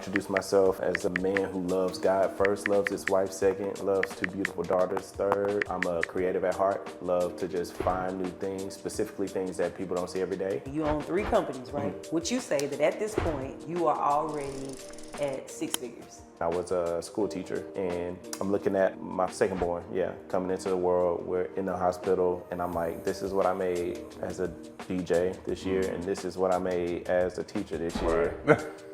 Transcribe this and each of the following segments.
introduce myself as a man who loves God first, loves his wife second, loves two beautiful daughters third. I'm a creative at heart, love to just find new things, specifically things that people don't see every day. You own 3 companies, right? Would you say that at this point, you are already at 6 figures? I was a school teacher and I'm looking at my second born, coming into the world. We're in the hospital and I'm like, this is what I made as a DJ this year and this is what I made as a teacher this year.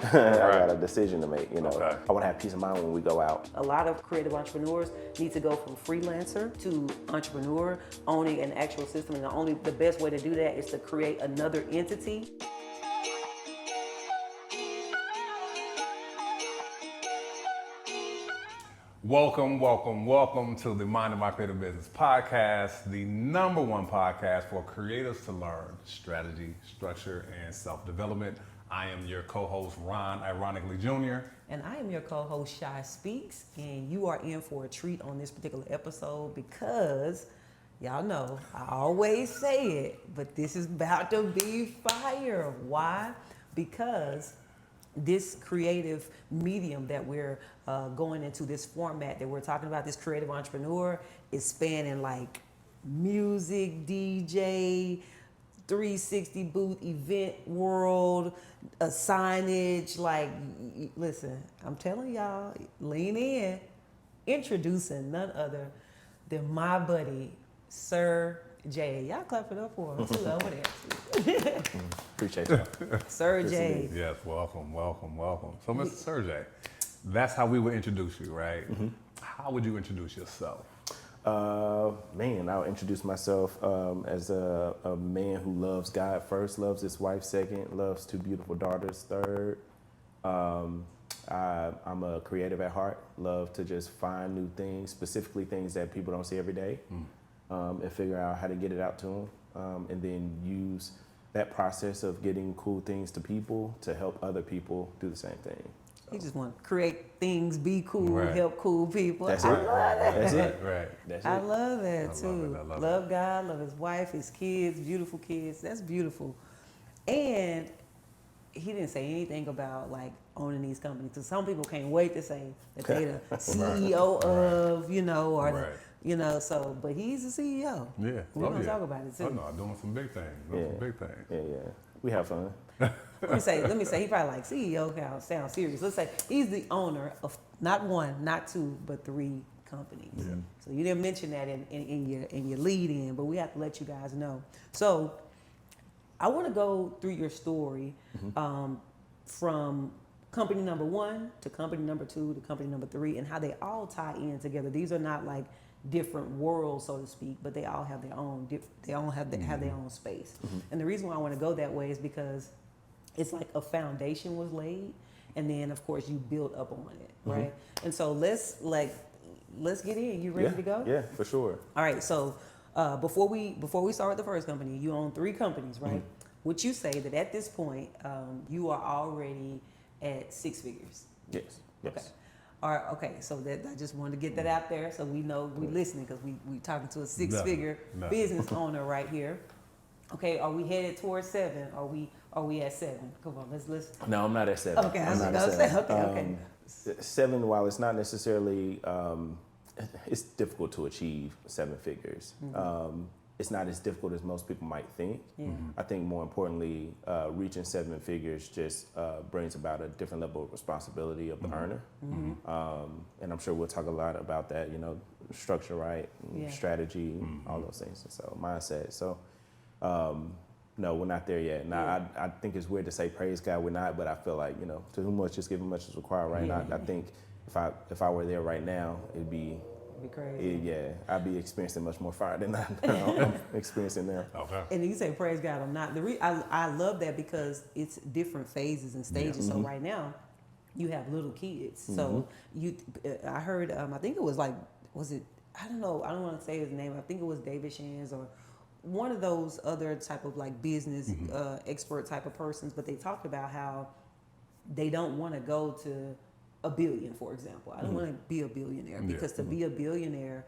I got a decision to make, Okay. I want to have peace of mind when we go out. A lot of creative entrepreneurs need to go from freelancer to entrepreneur, owning an actual system, and the best way to do that is to create another entity. Welcome to the Minding My Creative Business podcast, the #1 podcast for creatives to learn strategy, structure, and self-development. I am your co-host, Ron, ironically Jr. And I am your co-host, ShySpeaks, and you are in for a treat on this particular episode because, y'all know, I always say it, but this is about to be fire. Why? Because this creative medium that we're going into, this format that we're talking about, this creative entrepreneur, is spanning like music, DJ, 360 booth, event world, a signage. Like, listen, I'm telling y'all, lean in. Introducing none other than my buddy, Sergey. Y'all clap it up for him too over there. Appreciate you. Sergey. Yes, welcome. So, Mr. Sergey, that's how we would introduce you, right? How would you introduce yourself? I'll introduce myself as a man who loves God first, loves his wife second, loves two beautiful daughters third. I'm a creative at heart, love to just find new things, specifically things that people don't see every day, and figure out how to get it out to them, and then use that process of getting cool things to people to help other people do the same thing. You just want to create things, be cool, Right. help cool people. That's I it. love that. That's it. Right. That's it. I love that I too. love it. I love Love God, love his wife, his kids, beautiful kids. That's beautiful. And he didn't say anything about like owning these companies. Because some people can't wait to say that they the CEO of, or Right. so, but he's the CEO. Yeah. We're going to talk about it too. Oh, no, doing some big things. Yeah. We have fun. Let me say, he probably like CEO sounds serious. Let's say he's the owner of not 1, not 2, but 3 companies. Yeah. So you didn't mention that in your lead in, but we have to let you guys know. So I want to go through your story from company number 1 to company number 2 to company number 3 and how they all tie in together. These are not like different worlds, so to speak, but they all have their own. They all have their own space. And the reason why I want to go that way is because it's like a foundation was laid, and then of course you build up on it, right? And so let's get in. You ready to go? Yeah, for sure. All right. So before we start with the first company, you own 3 companies, right? Would you say that at this point you are already at 6 figures? Yes. Okay. All right, okay, so that I just wanted to get that out there so we know we're listening because we talking to a 6-figure business owner right here. Okay, are we headed towards 7? Are we at 7? Come on, let's. No, I'm not at 7. Okay, I was I'm gonna not say, at okay. 7, while it's not necessarily, it's difficult to achieve 7 figures. It's not as difficult as most people might think. Yeah. I think more importantly, reaching 7 figures just brings about a different level of responsibility of the earner. And I'm sure we'll talk a lot about that, structure, right? Strategy, all those things. And so mindset. So no, we're not there yet. Now, I think it's weird to say praise God, we're not, but I feel like, to whom much is given, much is required, right? Yeah. And I think if I were there right now, it'd be crazy. I'd be experiencing much more fire than I'm experiencing now. Okay. And you say praise God, I'm not. I love that because it's different phases and stages. So right now, you have little kids. So I heard, I think it was like, I don't know, I don't want to say his name. I think it was David Shands or one of those other type of like business expert type of persons. But they talked about how they don't want to go to a billion, for example. I don't want to be a billionaire because to be a billionaire,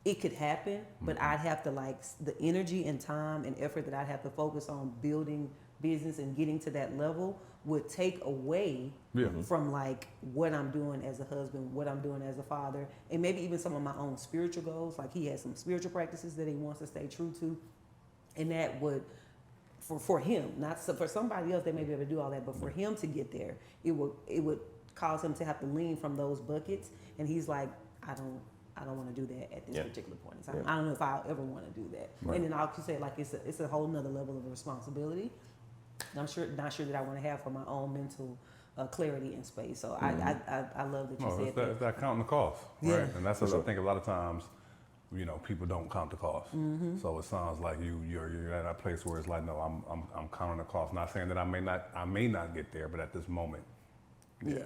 it could happen, but I'd have to like the energy and time and effort that I'd have to focus on building business and getting to that level would take away from like what I'm doing as a husband, what I'm doing as a father, and maybe even some of my own spiritual goals. Like he has some spiritual practices that he wants to stay true to, and that would, for him, not so, for somebody else they may be able to do all that, but for him to get there, it would cause him to have to lean from those buckets, and he's like, I don't want to do that at this particular point in time. I don't know if I'll ever want to do that. Right. And then I'll say like it's a whole nother level of responsibility. I'm not sure that I want to have for my own mental clarity and space. So I love that you said that. It's that counting the cost, right? Yeah. And that's what I think a lot of times, people don't count the cost. So it sounds like you're at that place where it's like, no, I'm counting the cost. Not saying that I may not get there, but at this moment. Yeah.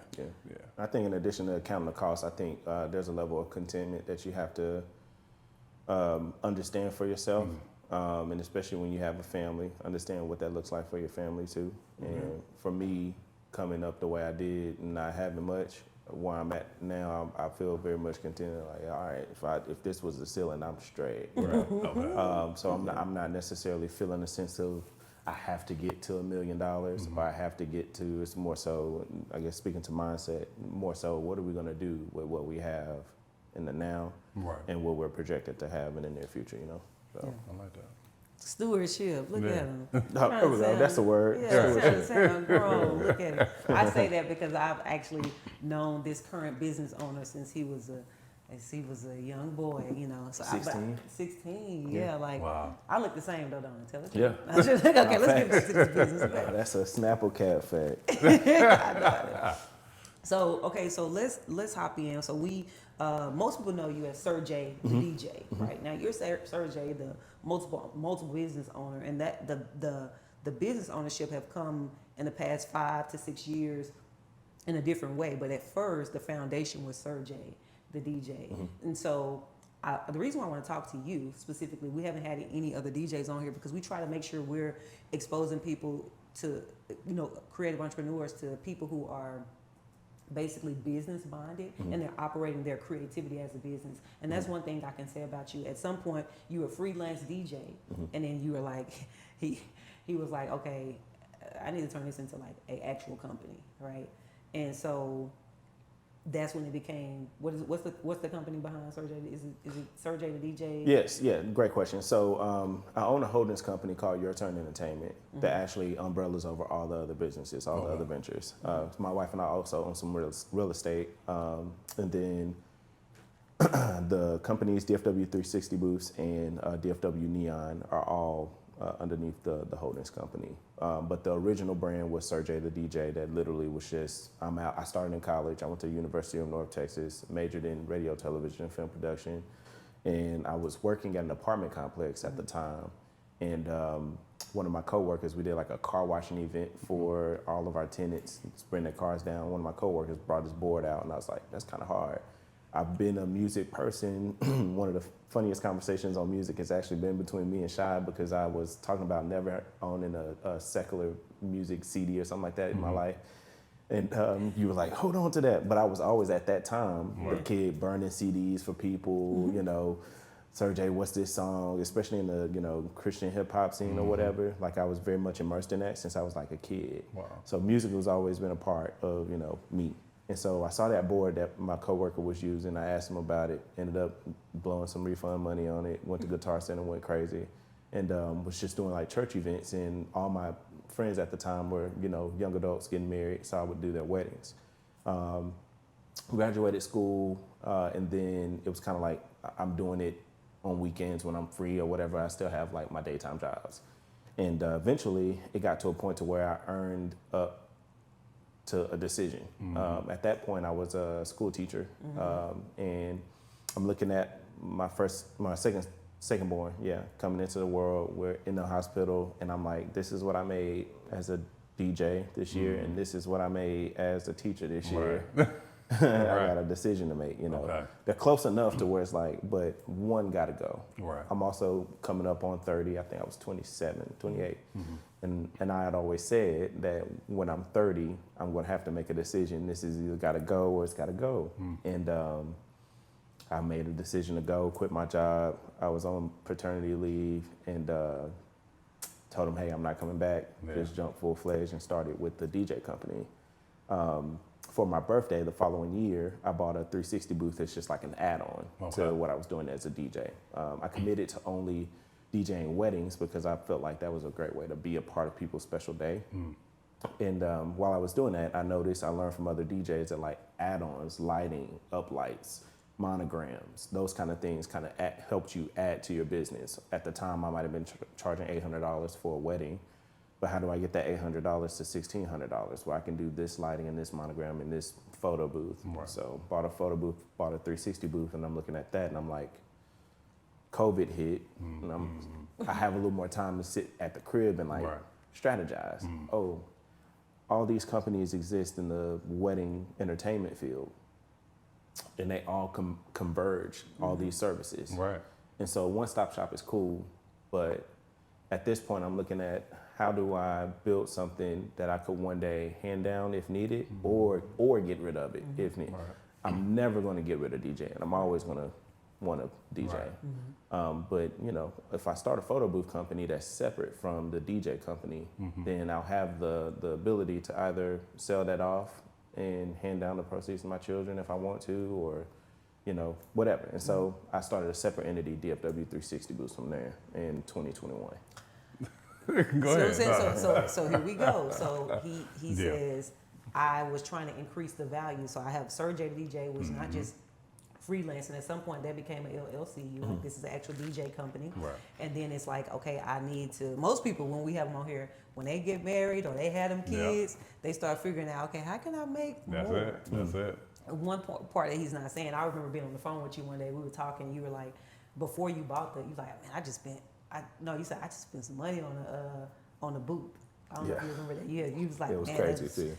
I think in addition to counting the cost, I think there's a level of contentment that you have to understand for yourself, and especially when you have a family, understand what that looks like for your family too. And for me, coming up the way I did and not having much, where I'm at now, I feel very much contented. Like, all right, if this was the ceiling, I'm straight. Right? So I'm not necessarily feeling a sense of I have to get to $1 million, or I have to get to. It's more so, I guess, speaking to mindset, more so, what are we going to do with what we have in the now, and what we're projected to have in the near future? So I like that. Stewardship. Look at him. There we go. That's the word. Yeah, sound grown. Look at him. I say that because I've actually known this current business owner since he was a young boy, So 16? 16, yeah. Like, wow. I look the same though, don't I? Tell us. Yeah. Okay, let's get back to this business. That's a Snapple cat fact. So let's hop in. So we most people know you as Sergey the DJ, right? Now you're Sergey, the multiple business owner, and that the business ownership have come in the past 5 to 6 years in a different way. But at first, the foundation was Sergey the DJ, and so the reason why I want to talk to you specifically, we haven't had any other DJs on here because we try to make sure we're exposing people to, creative entrepreneurs, to people who are basically business minded and they're operating their creativity as a business. And that's one thing I can say about you. At some point, you were a freelance DJ, and then you were like, he was like, okay, I need to turn this into like an actual company, right? And so that's when it became, what's the company behind Sergey? Is it Sergey the DJ? Yes, yeah, great question. So I own a holdings company called Your Turn Entertainment that actually umbrellas over all the other businesses, all the other ventures. My wife and I also own some real estate. And then the companies DFW 360 Booths and DFW Neon are all underneath the holdings company. But the original brand was Sergey the DJ. That literally was just, I started in college. I went to the University of North Texas, majored in radio, television, and film production. And I was working at an apartment complex at the time. And one of my coworkers, we did like a car washing event for all of our tenants, bring their cars down. One of my coworkers brought his board out, and I was like, that's kind of hard. I've been a music person. One of the funniest conversations on music has actually been between me and Shy, because I was talking about never owning a secular music CD or something like that in my life. And you were like, hold on to that. But I was always at that time, the kid burning CDs for people, Sergey, what's this song? Especially in the, Christian hip hop scene or whatever. Like, I was very much immersed in that since I was like a kid. Wow. So music has always been a part of, me. And so I saw that board that my coworker was using. I asked him about it, ended up blowing some refund money on it, went to Guitar Center, went crazy, and was just doing like church events. And all my friends at the time were, young adults getting married, so I would do their weddings. Graduated school, and then it was kind of like I'm doing it on weekends when I'm free or whatever. I still have like my daytime jobs. And eventually it got to a point to where I earned up to a decision. At that point, I was a school teacher, and I'm looking at my second born, coming into the world. We're in the hospital, and I'm like, this is what I made as a DJ this year, and this is what I made as a teacher this year. I got a decision to make. Okay. They're close enough to where it's like, but one got to go. Right. I'm also coming up on 30. I think I was 27, 28. And I had always said that when I'm 30, I'm going to have to make a decision. This is either got to go or it's got to go. And I made a decision to go, quit my job. I was on paternity leave, and told them, hey, I'm not coming back. Yeah. Just jumped full-fledged and started with the DJ company. For my birthday the following year, I bought a 360 booth that's just like an add-on to what I was doing as a DJ. I committed to only DJing weddings because I felt like that was a great way to be a part of people's special day. And while I was doing that, I learned from other DJs that like add-ons, lighting, uplights, monograms, those kind of things kind of helped you add to your business. At the time, I might have been charging $800 for a wedding. But how do I get that $800 to $1,600? Well, I can do this lighting and this monogram and this photo booth. Right. So bought a photo booth, bought a 360 booth, and I'm looking at that and I'm like, COVID hit, and I have a little more time to sit at the crib and like strategize. Oh, all these companies exist in the wedding entertainment field, and they all converge all these services. Right. And so one-stop shop is cool, but at this point I'm looking at how do I build something that I could one day hand down if needed, or get rid of it if needed. Right. I'm never going to get rid of DJing. I'm always going to want to DJ. Right. But you know, if I start a photo booth company that's separate from the DJ company, then I'll have the ability to either sell that off and hand down the proceeds to my children if I want to, or you know, whatever. And so I started a separate entity, DFW 360 Booths, from there in 2021. Go ahead. So here we go. So he says, I was trying to increase the value. So I have Sergey the DJ, which is not just freelance, and at some point that became an LLC. This is an actual DJ company. Right. And then it's like, okay, I need to, most people when we have them on here, when they get married or they had them kids, they start figuring out, okay, how can I make more? That's it. One part that he's not saying, I remember being on the phone with you one day, we were talking, you were like, before you bought you was like, man, you said I just spent some money on the booth. I don't know if you remember that. Yeah, you was like, It was man, crazy too.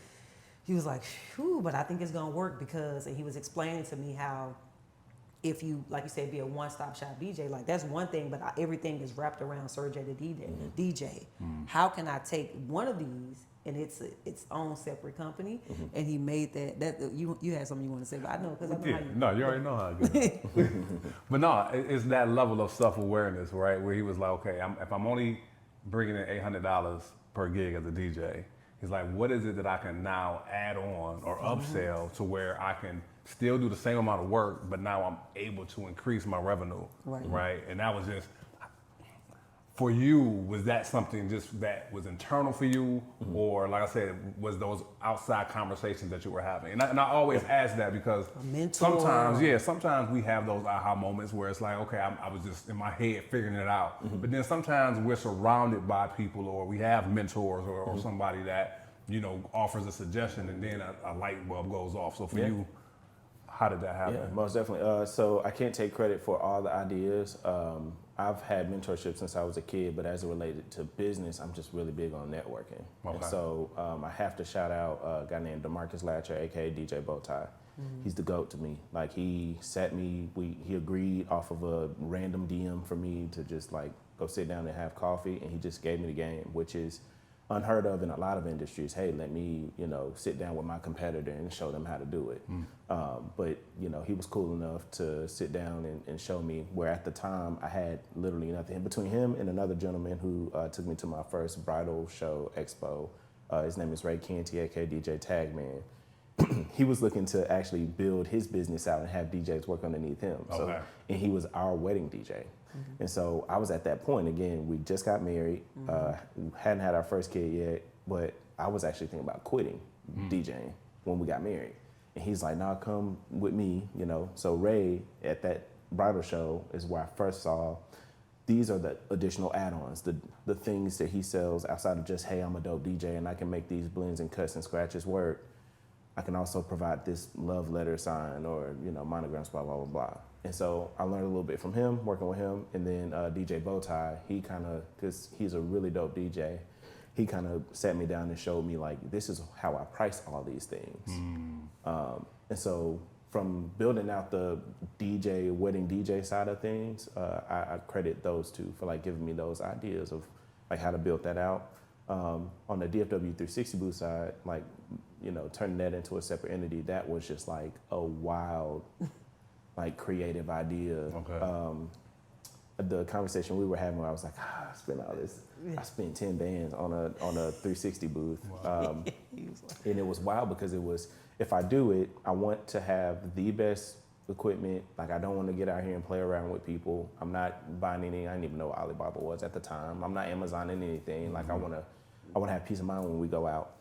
he was like, phew, but I think it's gonna work because, and he was explaining to me how if you, like you said, be a one-stop shop DJ, like that's one thing, but everything is wrapped around Sergey the DJ. How can I take one of these and it's its own separate company? And he made that you had something you want to say, but I know because I know how you. No, you already know how I go. But no, it's that level of self-awareness, right? Where he was like, okay, if I'm only bringing in $800 per gig as a DJ, he's like, what is it that I can now add on or upsell to where I can still do the same amount of work, but now I'm able to increase my revenue, right? And that was just, for you, was that something just that was internal for you? Or like I said, was those outside conversations that you were having? And I always ask that because sometimes we have those aha moments where it's like, okay, I was just in my head figuring it out. But then sometimes we're surrounded by people, or we have mentors or somebody that, you know, offers a suggestion, and then a light bulb goes off. So for you, how did that happen? Yeah, most definitely. So I can't take credit for all the ideas. I've had mentorship since I was a kid, but as it related to business, I'm just really big on networking. Okay. And so I have to shout out a guy named DeMarcus Latcher, aka DJ Bowtie. He's the GOAT to me. Like he he agreed off of a random DM for me to just like go sit down and have coffee, and he just gave me the game, which is unheard of in a lot of industries. Hey, let me, you know, sit down with my competitor and show them how to do it. But, you know, he was cool enough to sit down and show me, where at the time I had literally nothing. Between him and another gentleman who took me to my first bridal show expo, his name is Ray Canty, aka DJ Tagman. He was looking to actually build his business out and have DJs work underneath him. So, and he was our wedding DJ. And so I was at that point, again, we just got married, hadn't had our first kid yet, but I was actually thinking about quitting DJing when we got married. And he's like, nah, come with me, you know. So Ray, at that bridal show, is where I first saw, these are the additional add-ons, the things that he sells outside of just, hey, I'm a dope DJ and I can make these blends and cuts and scratches work. I can also provide this love letter sign or, you know, monograms, blah, blah, blah, blah. And so I learned a little bit from him, working with him. And then DJ Bowtie, he kind of, because he's a really dope DJ, he kind of sat me down and showed me like, this is how I price all these things. And so from building out the wedding DJ side of things, I credit those two for like giving me those ideas of like how to build that out. On the DFW 360 booth side, like, you know, turning that into a separate entity, that was just like a wild, like creative idea. the conversation we were having where I was like, I spent all this, I spent 10 bands on a 360 booth. Wow. And it was wild because it was, if I do it, I want to have the best equipment. Like I don't want to get out here and play around with people. I'm not buying any, I didn't even know what Alibaba was at the time. I'm not Amazoning anything. Like I want to have peace of mind when we go out.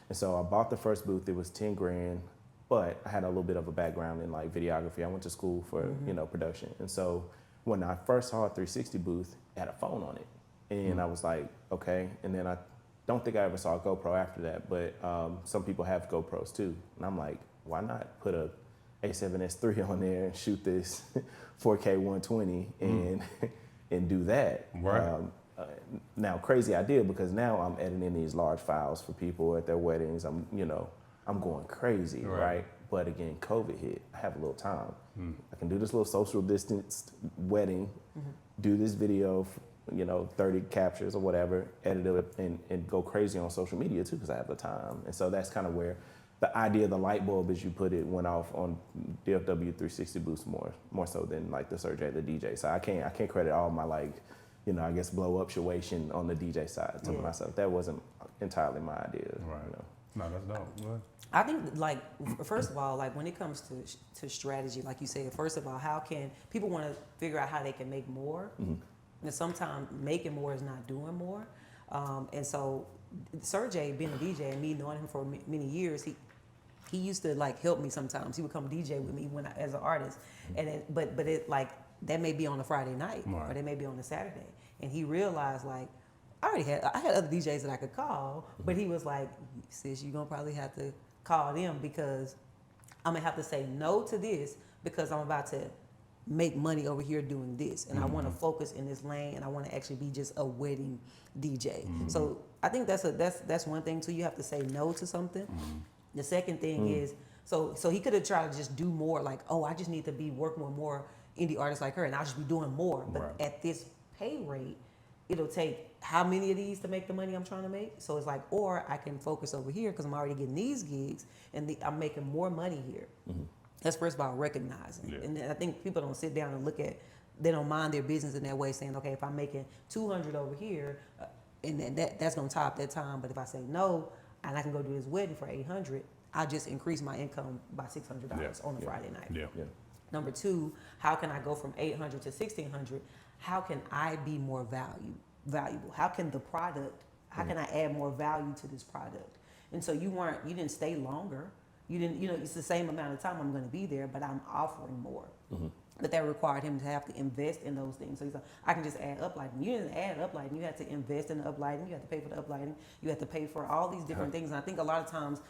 And so I bought the first booth, it was 10 grand, but I had a little bit of a background in like videography. I went to school for, production. And so when I first saw a 360 booth, it had a phone on it. And I was like, okay. And then I don't think I ever saw a GoPro after that, but some people have GoPros too. And I'm like, why not put a A7S III on there and shoot this 4K 120 and do that? Right. Now, crazy idea because now I'm editing these large files for people at their weddings. I'm going crazy, right? But again, COVID hit. I have a little time. I can do this little social distanced wedding, do this video, 30 captures or whatever, edit it and go crazy on social media too because I have the time. And so that's kind of where the idea of the light bulb, as you put it, went off on DFW 360 booths more so than like the Sergey the DJ. So I can't credit all my I guess blow up situation on the DJ side to myself. That wasn't entirely my idea. Right. No, that's dope. Good. I think, first of all, when it comes to strategy, like you said, first of all, how can people want to figure out how they can make more? And sometimes making more is not doing more. And so Sergey, being a DJ and me knowing him for many years, he used to help me sometimes. He would come DJ with me as an artist, and but that may be on a Friday night or that may be on a Saturday. And he realized I had other DJs that I could call, but he was like, sis, you're gonna probably have to call them because I'm gonna have to say no to this because I'm about to make money over here doing this, and I want to focus in this lane, and I want to actually be just a wedding DJ. So I think that's one thing too. You have to say no to something. The second thing is so he could have tried to just do more, I just need to be working with more indie artists like her, and I'll just be doing more. But at this pay rate, it'll take how many of these to make the money I'm trying to make? So it's or I can focus over here because I'm already getting these gigs, and I'm making more money here. That's first of all recognizing. Yeah. And I think people don't sit down and they don't mind their business in that way, saying, okay, if I'm making 200 over here, and then that's going to top that time. But if I say no, and I can go do this wedding for 800, I just increase my income by $600 on a Friday night. Yeah. Number two, how can I go from 800 to 1600? How can I be more valuable? How can how can I add more value to this product? And so you didn't stay longer. You didn't, it's the same amount of time I'm going to be there, but I'm offering more. But that required him to have to invest in those things. So he's like, I can just add uplighting. You didn't add uplighting. You had to invest in the uplighting. You had to pay for the uplighting. You had to pay for all these different things. And I think a lot of times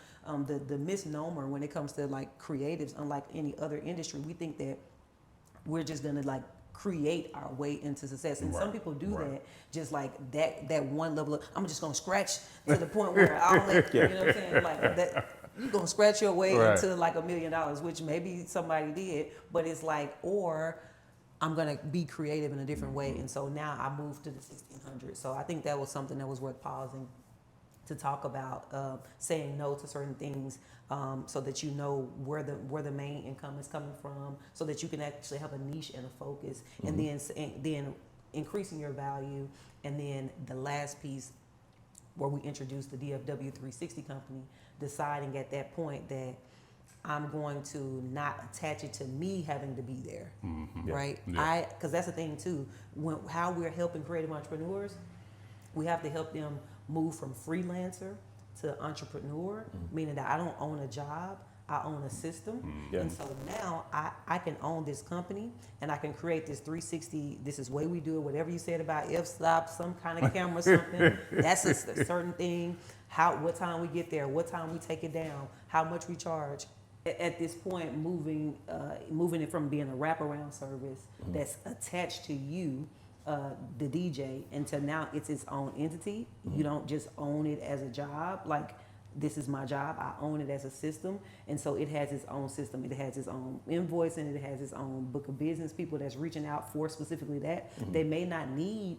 the misnomer when it comes to creatives, unlike any other industry, we think that we're just going to create our way into success. And some people do that just that one level of, I'm just going to scratch to the point where I'll let, you know what I'm saying? That. You're going to scratch your way into $1 million, which maybe somebody did, but it's or I'm going to be creative in a different way. And so now I moved to the 1600. So I think that was something that was worth pausing to talk about, saying no to certain things, so that you know where the main income is coming from, so that you can actually have a niche and a focus, and then increasing your value. And then the last piece where we introduced the DFW 360 company, deciding at that point that I'm going to not attach it to me having to be there, right? Yeah. Because that's the thing too, how we're helping creative entrepreneurs, we have to help them move from freelancer to entrepreneur, meaning that I don't own a job, I own a system. And so now I can own this company, and I can create this 360, this is the way we do it, whatever you said about f-stop, some kind of camera, something, that's a certain thing, what time we get there, what time we take it down, how much we charge. At this point, moving it from being a wraparound service that's attached to you, the DJ, until now it's its own entity. You don't just own it as a job, this is my job, I own it as a system. And so it has its own system, it has its own invoicing, it has its own book of business, people that's reaching out for specifically that. They may not need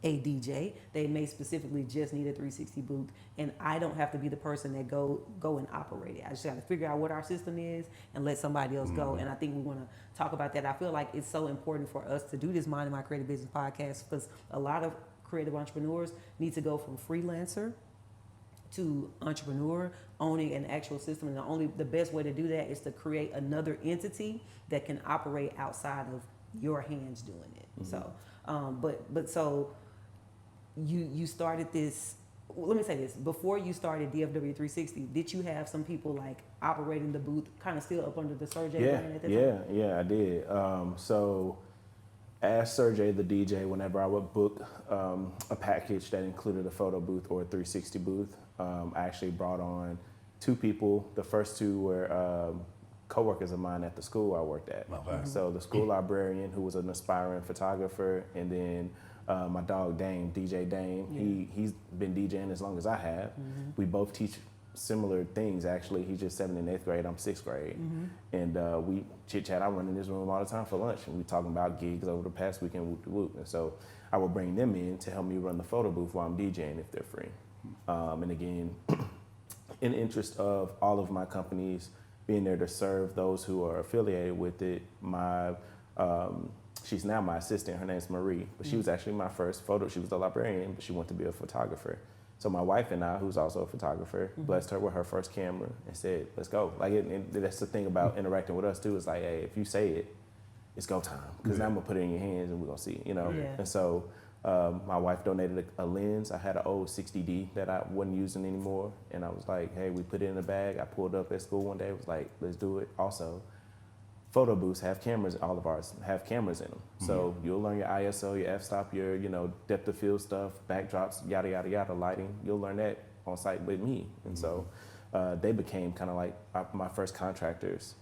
a DJ. They may specifically just need a 360 booth, and I don't have to be the person that go and operate it. I just got to figure out what our system is and let somebody else go. And I think we want to talk about that. I feel like it's so important for us to do this Minding My Creative Business podcast, because a lot of creative entrepreneurs need to go from freelancer to entrepreneur, owning an actual system. And the best way to do that is to create another entity that can operate outside of your hands doing it. So, so you started this. Well, let me say this: before you started DFW 360, did you have some people like operating the booth, kind of still up under the Sergey brand at that time? Yeah, I did. So, as Sergey the DJ, whenever I would book a package that included a photo booth or a 360 booth, I actually brought on 2 people. The first 2 were co-workers of mine at the school I worked at. Okay. So the school librarian, who was an aspiring photographer, and then my dog Dame, DJ Dame. He's been DJing as long as I have. We both teach similar things, actually. He's just 7th and 8th grade, I'm 6th grade. And we chit chat. I run in this room all the time for lunch, and we talking about gigs over the past weekend, whoop de whoop. And so I would bring them in to help me run the photo booth while I'm DJing if they're free. And again, in the interest of all of my companies being there to serve those who are affiliated with it, she's now my assistant. Her name's Marie, but she was actually my first photo. She was the librarian, but she wanted to be a photographer. So my wife and I, who's also a photographer, blessed her with her first camera and said, "Let's go." Like, and that's the thing about interacting with us too. Is like, hey, if you say it, it's go time, because now I'm gonna put it in your hands and we're gonna see, you know. And so my wife donated a lens. I had an old 60D that I wasn't using anymore, and I was like, hey, we put it in a bag. I pulled up at school one day. Was like, let's do it. Also, photo booths have cameras. All of ours have cameras in them. So you'll learn your ISO, your f-stop, your depth of field stuff, backdrops, yada yada yada, lighting. You'll learn that on site with me. And so they became kind of like my first contractors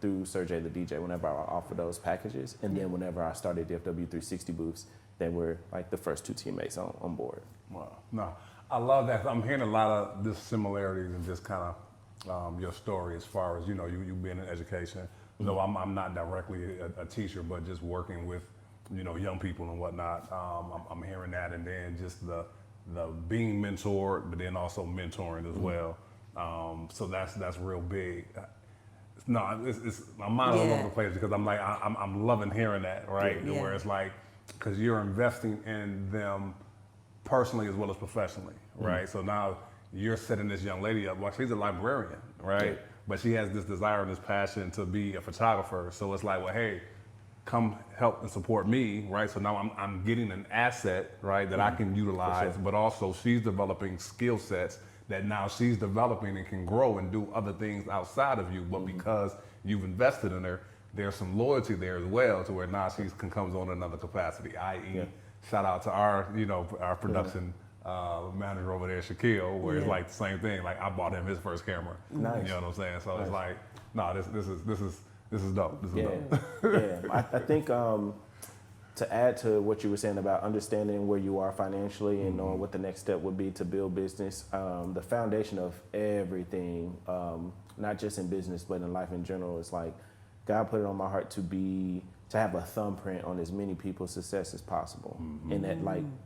through Sergey the DJ. Whenever I offered those packages, and then whenever I started DFW 360 booths, they were like the first 2 teammates on board. Wow. No, I love that. I'm hearing a lot of the similarities in just kind of your story as far as, you being in education. Though I'm not directly a teacher, but just working with, young people and whatnot. I'm hearing that, and then just the being mentored, but then also mentoring as well. So that's real big. No, it's my mind all over the place, because I'm like, I'm loving hearing that, right? Yeah. Where it's like, because you're investing in them personally as well as professionally, right? So now you're setting this young lady up. Well, she's a librarian, right? But she has this desire and this passion to be a photographer. So it's like, well, hey, come help and support me, right? So now I'm getting an asset, right, that I can utilize, but also she's developing skill sets that now she's developing and can grow and do other things outside of you. But because you've invested in her, there's some loyalty there as well, to where now she comes on another capacity, i.e. shout out to our production manager over there, Shaquille, where it's like the same thing. Like, I bought him his first camera. Nice. You know what I'm saying? So it's like, no, this is dope. This is dope. I think to add to what you were saying about understanding where you are financially and knowing what the next step would be to build business, the foundation of everything, not just in business but in life in general, is like, God put it on my heart to have a thumbprint on as many people's success as possible, and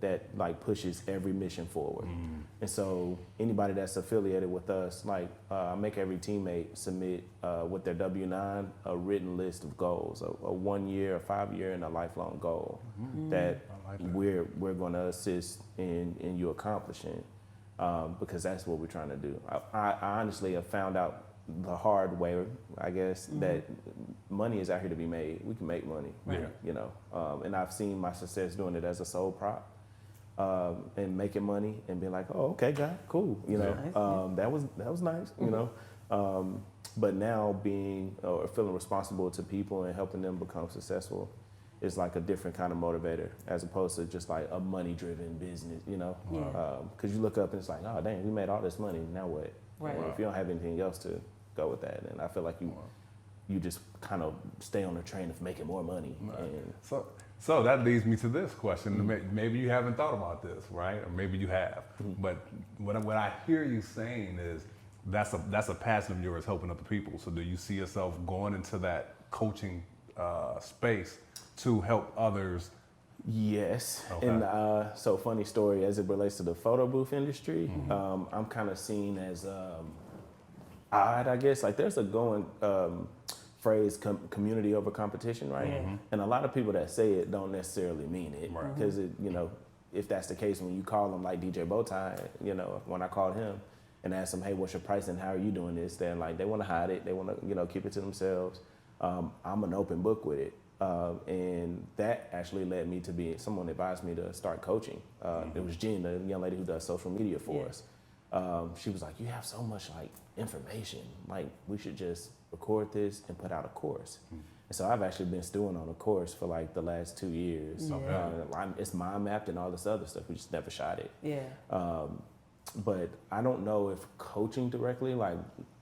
that pushes every mission forward. And so anybody that's affiliated with us, like I make every teammate submit with their W-9 a written list of goals, a 1 year, a 5 year, and a lifelong goal that we're going to assist in you accomplishing, because that's what we're trying to do. I honestly have found out the hard way, I guess, that money is out here to be made. We can make money, and I've seen my success doing it as a sole prop, and making money and being like, oh, okay, God, cool, that was nice, but now being or feeling responsible to people and helping them become successful is like a different kind of motivator, as opposed to just like a money-driven business, because you look up and it's like, oh, dang, we made all this money, now what? Right. If you don't have anything else to go with that, and I feel like you just kind of stay on the train of making more money. Right. And so that leads me to this question. Maybe you haven't thought about this, right? Or maybe you have. But what I hear you saying is that's a passion of yours, helping other people. So do you see yourself going into that coaching space to help others Yes. Okay. And so funny story as it relates to the photo booth industry, I'm kind of seen as odd, I guess. Like there's a going phrase, community over competition, right? Yeah. And a lot of people that say it don't necessarily mean it. Right. Because, if that's the case, when you call them like DJ Bowtie, when I called him and asked him, hey, what's your price and how are you doing this? Then like they want to hide it. They want to, keep it to themselves. I'm an open book with it. And that actually led me to someone advised me to start coaching. It was Jen, the young lady who does social media for us. She was like, you have so much like information, like we should just record this and put out a course. And so I've actually been stewing on a course for like the last 2 years. Yeah. It's mind mapped and all this other stuff. We just never shot it. Yeah. But I don't know if coaching directly, like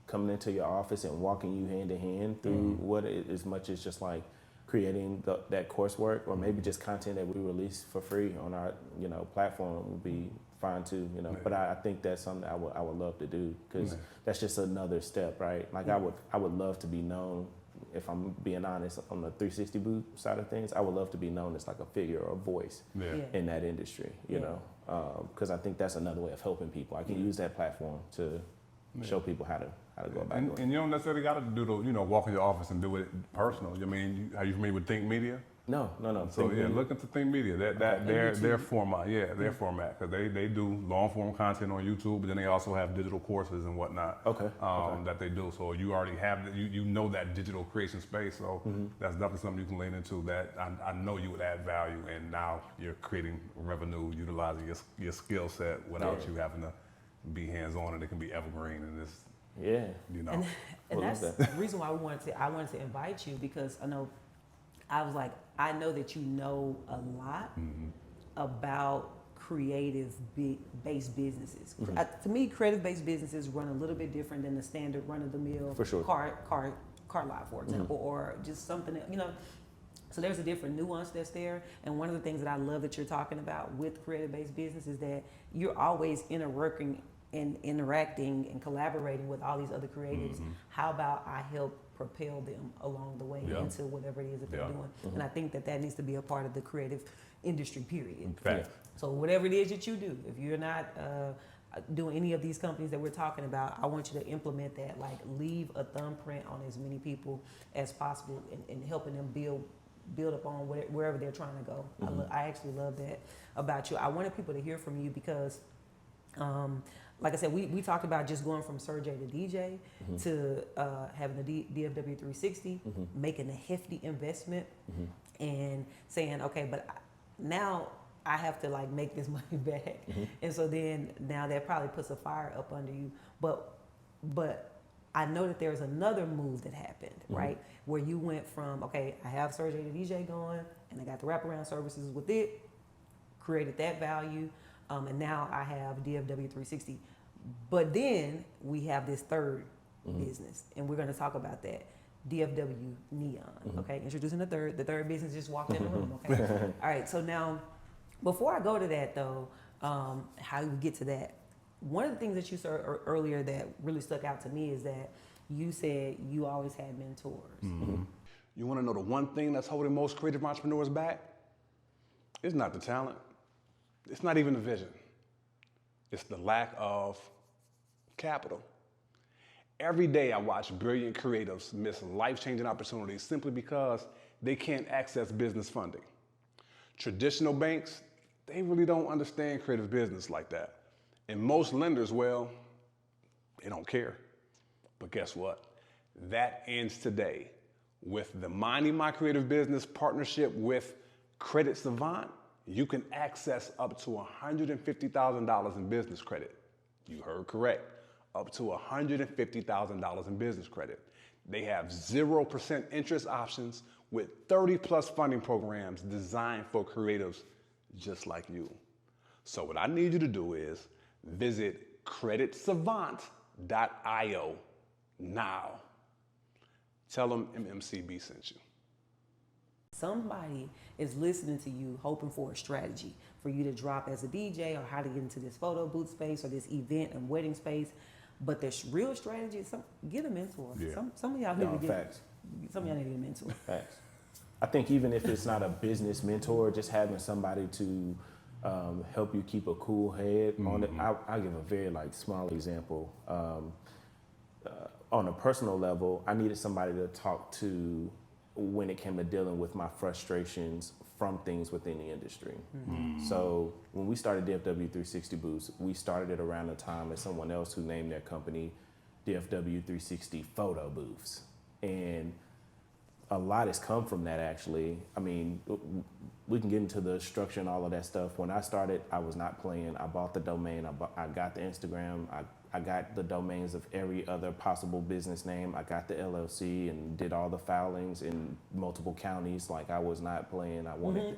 coming into your office and walking you hand in hand through what as much as just like creating that coursework, or maybe just content that we release for free on our platform would be fine too. But I think that's something I would love to do, because that's just another step, right? Like I would love to be known, if I'm being honest, on the 360 booth side of things. I would love to be known as like a figure or a voice in that industry, you know, because I think that's another way of helping people. I can use that platform to show people how to go about it. And you don't necessarily got to do the, walk in your office and do it personal. I mean, are you familiar with Think Media? No. So look into Think Media. Their format, their format, because they do long form content on YouTube, but then they also have digital courses and whatnot. That they do. So you already have that digital creation space. So that's definitely something you can lean into. That I know you would add value, and now you're creating revenue utilizing your skill set without you having to be hands on, and it can be evergreen and this. Yeah. And that's the reason why I wanted to invite you, because I know that you know a lot about creative-based businesses. To me, creative-based businesses run a little bit different than the standard run-of-the-mill car lot, for example, or just something that, So there's a different nuance that's there. And one of the things that I love that you're talking about with creative-based business is that you're always interacting and collaborating with all these other creatives. How about I help propel them along the way into whatever it is that they're doing? And I think that needs to be a part of the creative industry, period. So whatever it is that you do, if you're not doing any of these companies that we're talking about, I want you to implement that, like leave a thumbprint on as many people as possible and helping them build up on wherever they're trying to go. I actually love that about you. I wanted people to hear from you because like I said, we talked about just going from Sergey the DJ to having the DFW 360, making a hefty investment, and saying, okay, but now I have to like make this money back. And so then now that probably puts a fire up under you. But I know that there's another move that happened, right? Where you went from, okay, I have Sergey the DJ going, and I got the wraparound services with it, created that value. And now I have DFW 360. But then we have this third business, and we're going to talk about that. DFW Neon, okay? Introducing the third business just walked in the room, okay? All right, so now, before I go to that though, how we get to that, one of the things that you said earlier that really stuck out to me is that you said you always had mentors. You want to know the one thing that's holding most creative entrepreneurs back? It's not the talent. It's not even the vision. It's the lack of capital. Every day I watch brilliant creatives miss life-changing opportunities simply because they can't access business funding. Traditional banks, they really don't understand creative business like that. And most lenders, well, they don't care. But guess what? That ends today with the Minding My Creative Business partnership with Credit Savant. You can access up to $150,000 in business credit. You heard correct, up to $150,000 in business credit. They have 0% interest options with 30 plus funding programs designed for creatives just like you. So what I need you to do is visit creditsavant.io now. Tell them MMCB sent you. Somebody is listening to you hoping for a strategy for you to drop as a DJ, or how to get into this photo booth space or this event and wedding space. But there's real strategy. Get a mentor. Yeah. Some of y'all need to get Facts. some of y'all need to get a mentor. Facts. I think even if it's not a business mentor, just having somebody to help you keep a cool head on it. I'll give a very like small example. On a personal level, I needed somebody to talk to when it came to dealing with my frustrations from things within the industry. So when we started DFW 360 Booths, we started it around the time as someone else who named their company DFW 360 Photo Booths. And a lot has come from that, actually. I mean, we can get into the structure and all of that stuff. When I started, I was not playing. I bought the domain. I got the Instagram. I got the domains of every other possible business name. I got the LLC and did all the filings in multiple counties. Like, I was not playing. I wanted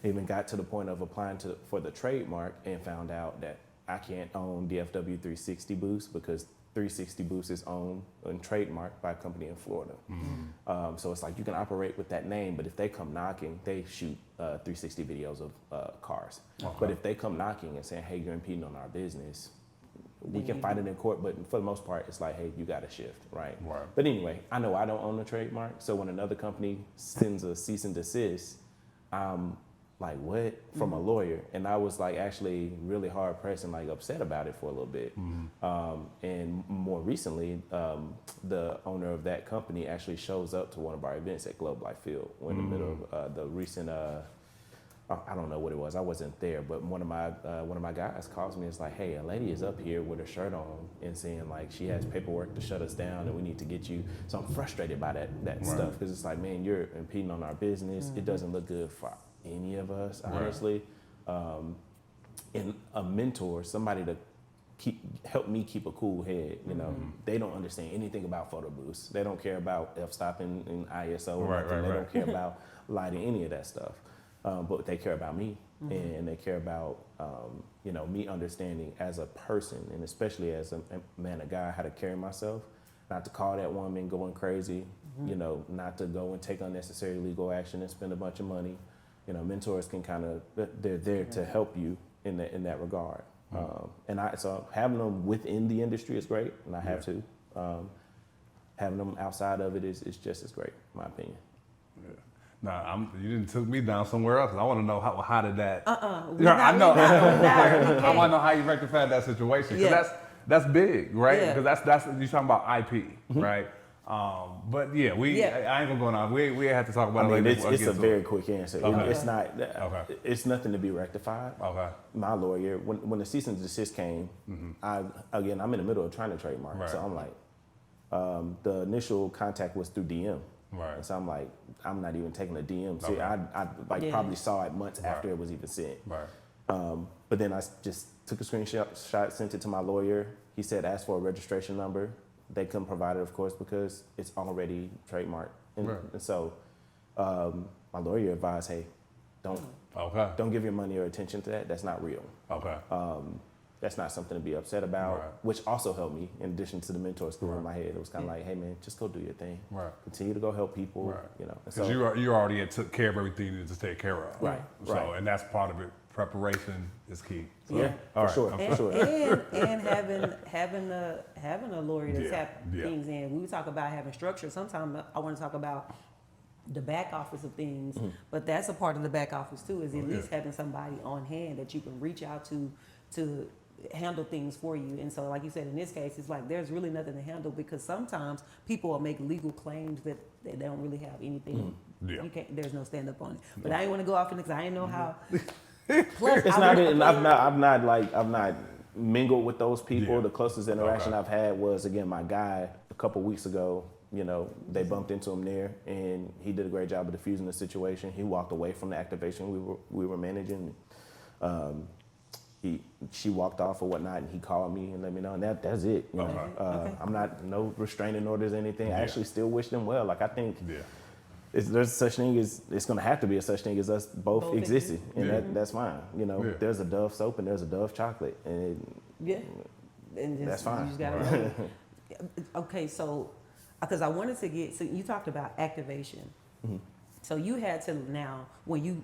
even got to the point of applying for the trademark and found out that I can't own DFW 360 Booths because 360 Booths is owned and trademarked by a company in Florida. So it's like you can operate with that name, but if they come knocking, they shoot 360 videos of cars. But if they come knocking and saying, hey, you're impeding on our business, we can fight it in court, but for the most part, it's like, hey, you got to shift, right? But anyway, I know I don't own the trademark, so when another company sends a cease and desist, I'm like, what? From a lawyer. And I was like actually really hard pressed and like upset about it for a little bit. And more recently, the owner of that company actually shows up to one of our events at Globe Life Field. We're in the middle of the recent, I don't know what it was. I wasn't there, but one of my guys calls me. It's like, hey, a lady is up here with her shirt on and saying like she has paperwork to shut us down and we need to get you. So I'm frustrated by that stuff because it's like, man, you're impeding on our business. It doesn't look good for any of us, honestly. And a mentor, somebody to help me keep a cool head. You know, they don't understand anything about photo booths. They don't care about f-stop and ISO. They don't care about lighting, any of that stuff. But they care about me, and they care about you know, me understanding as a person, and especially as a man, a guy, how to carry myself. Not to call that woman going crazy. You know, not to go and take unnecessary legal action and spend a bunch of money. You know, mentors can kind of, they're there to help you in that regard. So having them within the industry is great, and I have to. Having them outside of it is just as great, in my opinion. Nah, you didn't took me down somewhere else. I want to know how did that? I want to know how you rectified that situation, because that's big, right? Because that's you're talking about IP, right? But yeah, I ain't gonna go on. We have to talk about it later. It's a very quick answer. It's not. It's nothing to be rectified. My lawyer, when the cease and desist came, I'm in the middle of trying to trademark, so I'm like, the initial contact was through DM. And so I'm like, I'm not even taking a DM. See, I probably saw it months after it was even sent. But then I just took a screenshot, sent it to my lawyer. He said, ask for a registration number. They couldn't provide it, of course, because it's already trademarked. And so my lawyer advised, hey, don't give your money or attention to that. That's not real. That's not something to be upset about, which also helped me in addition to the mentor school in my head. It was kind of like, hey man, just go do your thing. Continue to go help people. You know, because you already took care of everything you need to take care of. And that's part of it. Preparation is key. So, for sure. And having a lawyer to tap things in. We talk about having structure. Sometimes I want to talk about the back office of things, but that's a part of the back office too. Is at least having somebody on hand that you can reach out to handle things for you. And so like you said, in this case, it's like there's really nothing to handle, because sometimes people will make legal claims that they don't really have anything. You can't, there's no stand up on it. But I didn't want to go off in it because I didn't know how. Plus, I've not mingled with those people. The closest interaction I've had was, again, my guy a couple weeks ago. You know, they bumped into him there, and he did a great job of diffusing the situation. He walked away from the activation we were managing. She walked off or whatnot, and he called me and let me know, and that's it. You know? I'm not, no restraining orders or anything. I actually still wish them well. Like, I think there's such thing as, it's going to have to be a such thing as us both existing, and that's fine. You know, there's a Dove soap and there's a Dove chocolate, and that's fine. You just gotta okay, so because I wanted to get, so you talked about activation. So you had to now, when you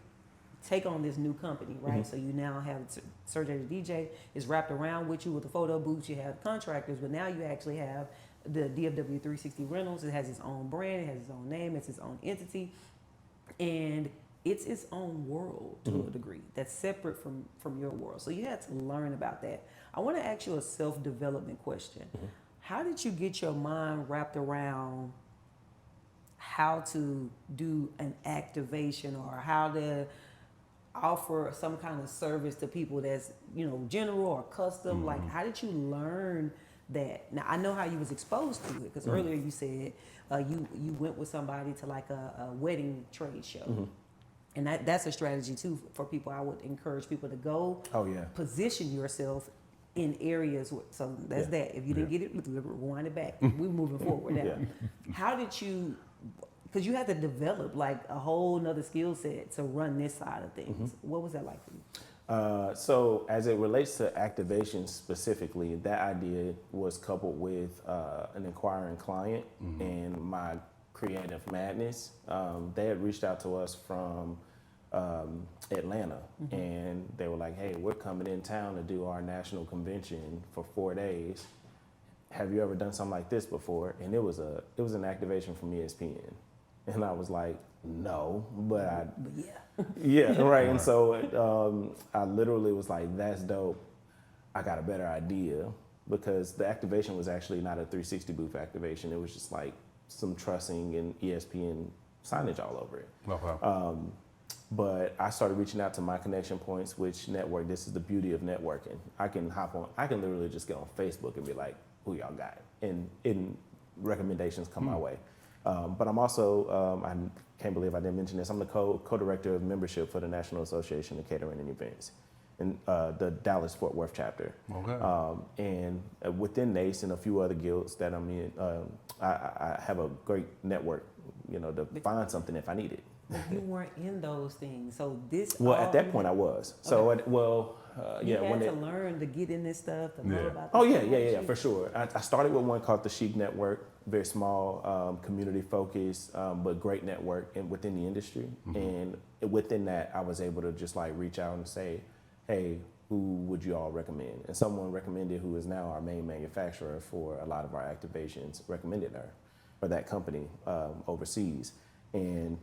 take on this new company, right? So you now have Sergey the DJ is wrapped around with you with the photo booths. You have contractors, but now you actually have the DFW 360 Rentals. It has its own brand. It has its own name. It's its own entity. And it's its own world to a degree that's separate from your world. So you had to learn about that. I want to ask you a self-development question. How did you get your mind wrapped around how to do an activation or how to offer some kind of service to people that's, general or custom? Like, how did you learn that? Now, I know how you was exposed to it because earlier you said you went with somebody to like a wedding trade show. And that's a strategy too for people. I would encourage people to go position yourself in areas. So that's that. If you didn't get it, rewind it back. We're moving forward now. How did you, because you had to develop like a whole nother skill set to run this side of things. What was that like for you? So as it relates to activation specifically, that idea was coupled with an inquiring client and my creative madness. They had reached out to us from Atlanta and they were like, hey, we're coming in town to do our national convention for 4 days. Have you ever done something like this before? And it was an activation from ESPN. And I was like, no, but yeah, right. And so I literally was like, that's dope. I got a better idea because the activation was actually not a 360 booth activation. It was just like some trussing and ESPN signage all over it. Okay. But I started reaching out to my connection points, which network, this is the beauty of networking. I can literally just get on Facebook and be like, who y'all got? And recommendations come my way. But I'm also, I can't believe I didn't mention this, I'm the co-director of membership for the National Association of Catering and Events, and the Dallas-Fort Worth chapter. Okay. And within NACE and a few other guilds that I'm in, I have a great network, to find something if I need it. You weren't in those things, so this. Well, at that point I was. So, you had to learn to get in this stuff, to know about. Oh yeah, for sure. I started with one called the Chic Network, very small, community focused, but great network within the industry. And within that, I was able to just like reach out and say, hey, who would you all recommend? And someone recommended, who is now our main manufacturer for a lot of our activations, recommended her or that company overseas, and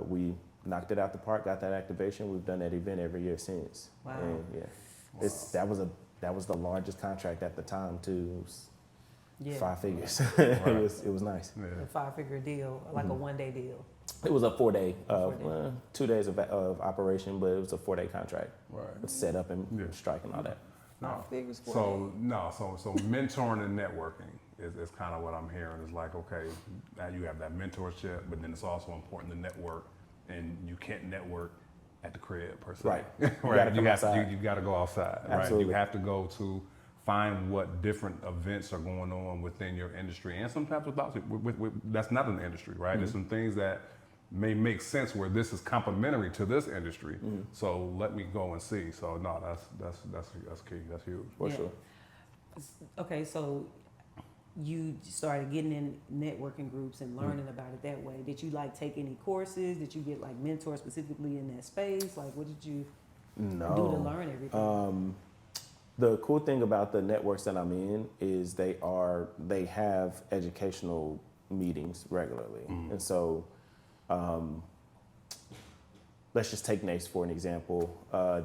we knocked it out the park, got that activation. We've done that event every year since. Wow. And that was the largest contract at the time too. It was 5 figures. Right. it was nice. A 5-figure deal, like a 1-day deal. It was a 4-day, 2 days of operation, but it was a 4-day contract. Right. With set up and strike and all that. No. 5 figures. So mentoring and networking is kind of what I'm hearing. Is like, okay, now you have that mentorship, but then it's also important to network, and you can't network at the crib per se. Right. Right. You got to go outside. Absolutely. Right. You have to go to find what different events are going on within your industry, and sometimes without that's not an industry, right? There's some things that may make sense where this is complementary to this industry. So let me go and see. So no, that's key. That's huge. For sure. Okay, so you started getting in networking groups and learning about it that way. Did you like take any courses? Did you get like mentors specifically in that space? Like, what did you do to learn everything? The cool thing about the networks that I'm in is they have educational meetings regularly. And so let's just take NACE for an example.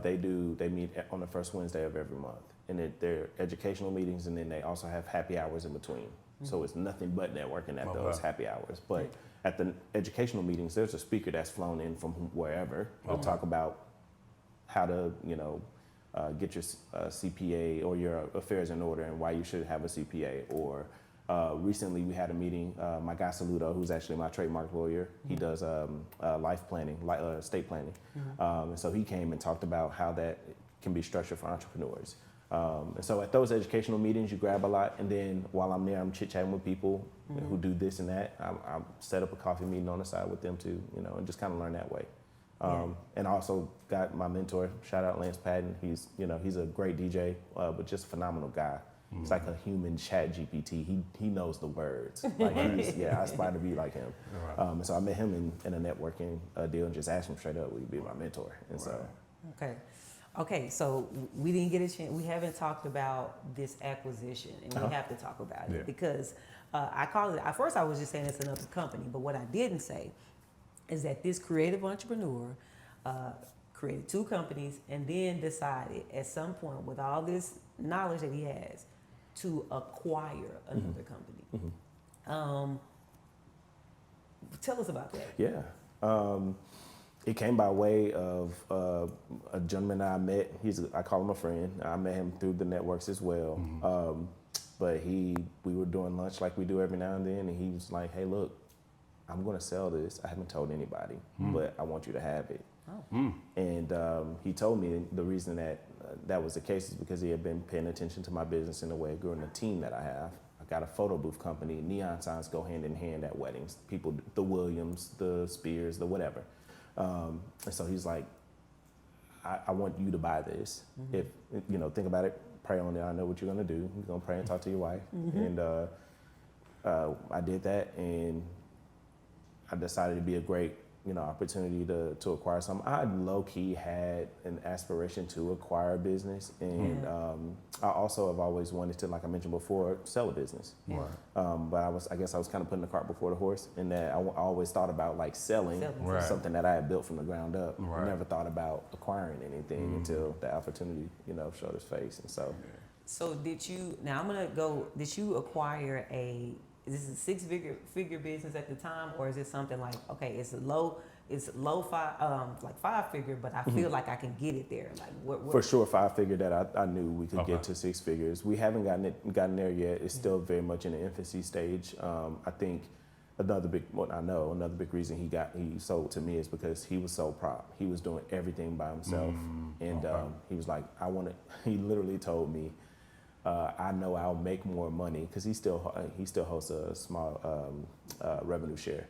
They meet on the first Wednesday of every month. And they're educational meetings, and then they also have happy hours in between. So it's nothing but networking at those happy hours. But at the educational meetings, there's a speaker that's flown in from wherever. They'll talk about how to, get your CPA or your affairs in order and why you should have a CPA. Or recently we had a meeting, my guy Saludo, who's actually my trademark lawyer, he does life planning, estate planning. And so he came and talked about how that can be structured for entrepreneurs. And so at those educational meetings, you grab a lot, and then while I'm there, I'm chit-chatting with people who do this and that. I set up a coffee meeting on the side with them too, and just kind of learn that way. And I also got my mentor, shout out Lance Patton. He's a great DJ, but just a phenomenal guy. He's like a human chat GPT. He knows the words. Like I aspire to be like him. And so I met him in a networking deal and just asked him straight up, will you be my mentor? And so. Okay, so we didn't get a chance. We haven't talked about this acquisition, and we have to talk about it because I call it. At first, I was just saying it's another company, but what I didn't say is that this creative entrepreneur created 2 companies and then decided at some point, with all this knowledge that he has, to acquire another company. Tell us about that. Yeah. It came by way of a gentleman I met. I call him a friend. I met him through the networks as well. But we were doing lunch like we do every now and then, and he was like, "Hey, look, I'm going to sell this. I haven't told anybody, but I want you to have it." And he told me the reason that was the case is because he had been paying attention to my business in a way, growing the team that I have. I got a photo booth company. Neon signs go hand in hand at weddings. People, the Williams, the Spears, the whatever. And so he's like, I want you to buy this. If, think about it, pray on it. I know what you're going to do. You're going to pray and talk to your wife. And I did that, and I decided it'd be a great, opportunity to acquire something. I low-key had an aspiration to acquire a business, and I also have always wanted to, like I mentioned before, sell a business. But I guess I was kind of putting the cart before the horse, in that I always thought about like selling something that I had built from the ground up. I never thought about acquiring anything until the opportunity, showed its face, and so. So did you acquire is this a 6-figure business at the time, or is it something like, okay, it's low 5-figure, but I feel like I can get it there? Like what? For sure, 5-figure that I knew we could get to 6 figures. We haven't gotten there yet. It's still very much in the infancy stage. I think another big reason he sold to me is because he was so proud. He was doing everything by himself, and he was like, he literally told me, I know I'll make more money, because he still hosts a small revenue share.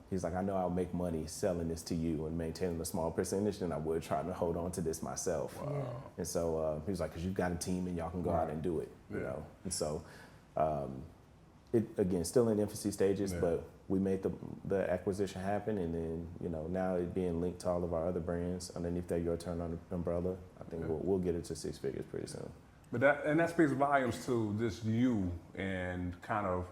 He's like, I know I'll make money selling this to you and maintaining a small percentage than I would trying to hold on to this myself. And so he was like, because you've got a team and y'all can go out and do it, And so it again, still in infancy stages, but we made the acquisition happen, and then now it being linked to all of our other brands underneath that Your Turn umbrella. I think we'll get it to 6 figures pretty soon. But that speaks volumes to just you and kind of,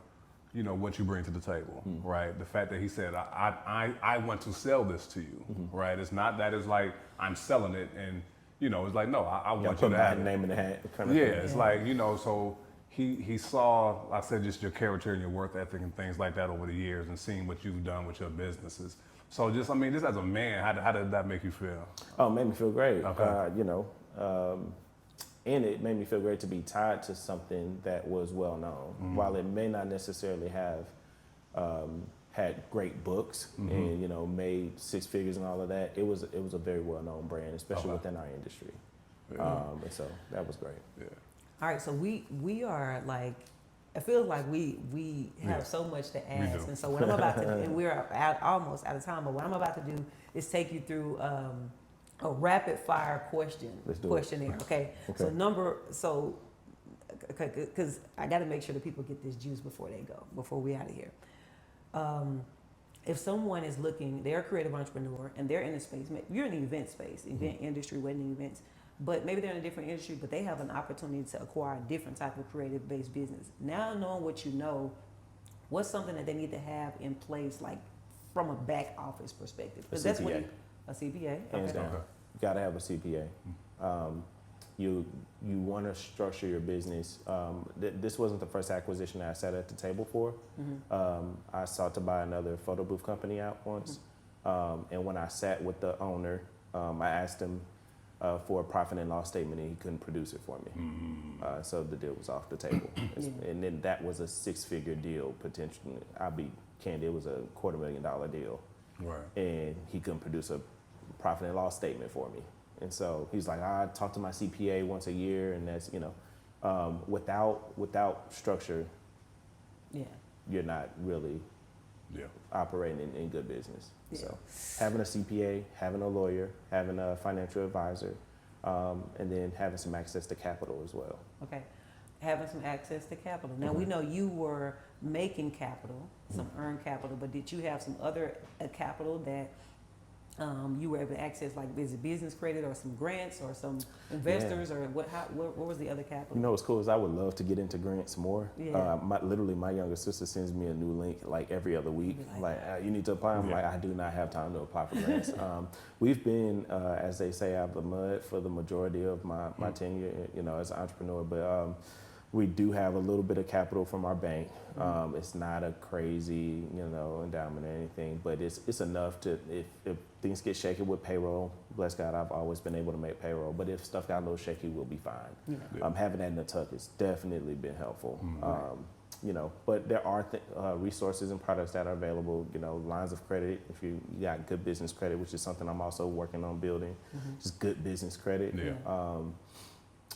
what you bring to the table, right? The fact that he said, I want to sell this to you, right? It's not that it's like I'm selling it, and it's like, no, I want you to have it. Name in the hat. It's like, so he saw, like I said, just your character and your work ethic and things like that over the years, and seeing what you've done with your businesses. So just as a man, how did that make you feel? Oh, it made me feel great. Okay. And it made me feel great to be tied to something that was well known. While it may not necessarily have had great books and made 6 figures and all of that, it was a very well known brand, especially within our industry. And so that was great. All right, so we are like, I feel like we have so much to ask, and so what I'm about to do, and we're almost out of time, but what I'm about to do is take you through a rapid fire questionnaire. Okay. So because I got to make sure that people get this juice before we out of here. If someone is looking, they're a creative entrepreneur and they're in the space, you're in the event space, event industry, wedding events, but maybe they're in a different industry, but they have an opportunity to acquire a different type of creative based business. Now knowing what you know, what's something that they need to have in place, like from a back office perspective? Because that's what a CPA. Hands down. You gotta have a CPA. You want to structure your business. This wasn't the first acquisition that I sat at the table for. I sought to buy another photo booth company out once, and when I sat with the owner, I asked him for a profit and loss statement, and he couldn't produce it for me. So the deal was off the table. And then that was a 6-figure deal potentially. I'll be candid, it was a $250,000 deal. And he couldn't produce a profit and loss statement for me. And so he's like, I talk to my CPA once a year, and that's, without structure, you're not really operating in good business. So having a CPA, having a lawyer, having a financial advisor, and then having some access to capital as well. Okay, having some access to capital. Now we know you were making capital, some earned capital, but did you have some other capital that you were able to access like business credit or some grants or some investors or what was the other capital? You know what's cool is I would love to get into grants more. Yeah. My younger sister sends me a new link like every other week. You need to apply. I'm like, I do not have time to apply for grants. We've been, as they say, out of the mud for the majority of my tenure, as an entrepreneur. But we do have a little bit of capital from our bank. It's not a crazy, endowment or anything, but it's enough to, if things get shaky with payroll, bless God, I've always been able to make payroll, but if stuff got a little shaky, we'll be fine. Yeah. Having that in the tuck has definitely been helpful. But there are resources and products that are available, lines of credit, if you got good business credit, which is something I'm also working on building, just good business credit. Yeah.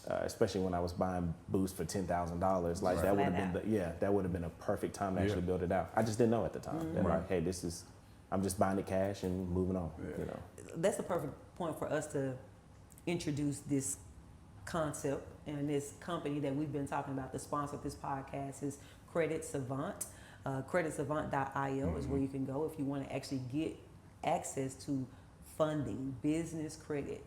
Especially when I was buying booths for $10,000, like that would have been that would have been a perfect time to actually build it out. I just didn't know at the time. That like, hey, I'm just buying it cash and moving on. Yeah. That's the perfect point for us to introduce this concept and this company that we've been talking about. The sponsor of this podcast is Credit Savant. CreditSavant.io is where you can go if you want to actually get access to funding, business credit.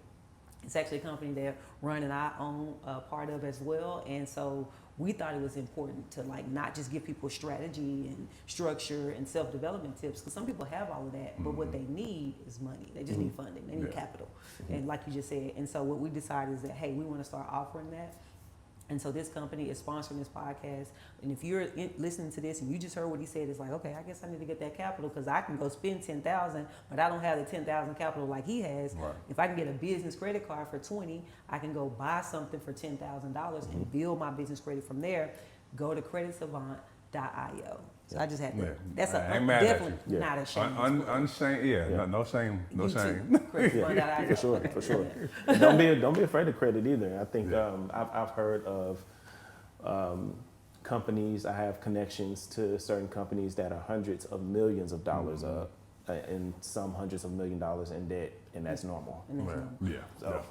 It's actually a company that Ron and I own part of as well, and so we thought it was important to not just give people strategy and structure and self-development tips, because some people have all of that, but what they need is money. They just need funding. They need capital, and like you just said. And so what we decided is that, hey, we want to start offering that. And so this company is sponsoring this podcast. And if you're listening to this and you just heard what he said, it's like, okay, I guess I need to get that capital because I can go spend $10,000, but I don't have the $10,000 capital like he has. Right. If I can get a business credit card for $20,000, I can go buy something for $10,000 and build my business credit from there. Go to CreditSavant.io. So I just had to. That's definitely not a shame. Unshame, no shame, no shame. For sure. Don't be afraid of credit either. I think I've heard of companies. I have connections to certain companies that are hundreds of millions of dollars up, and some hundreds of $1 million in debt, and that's normal. Yeah. So.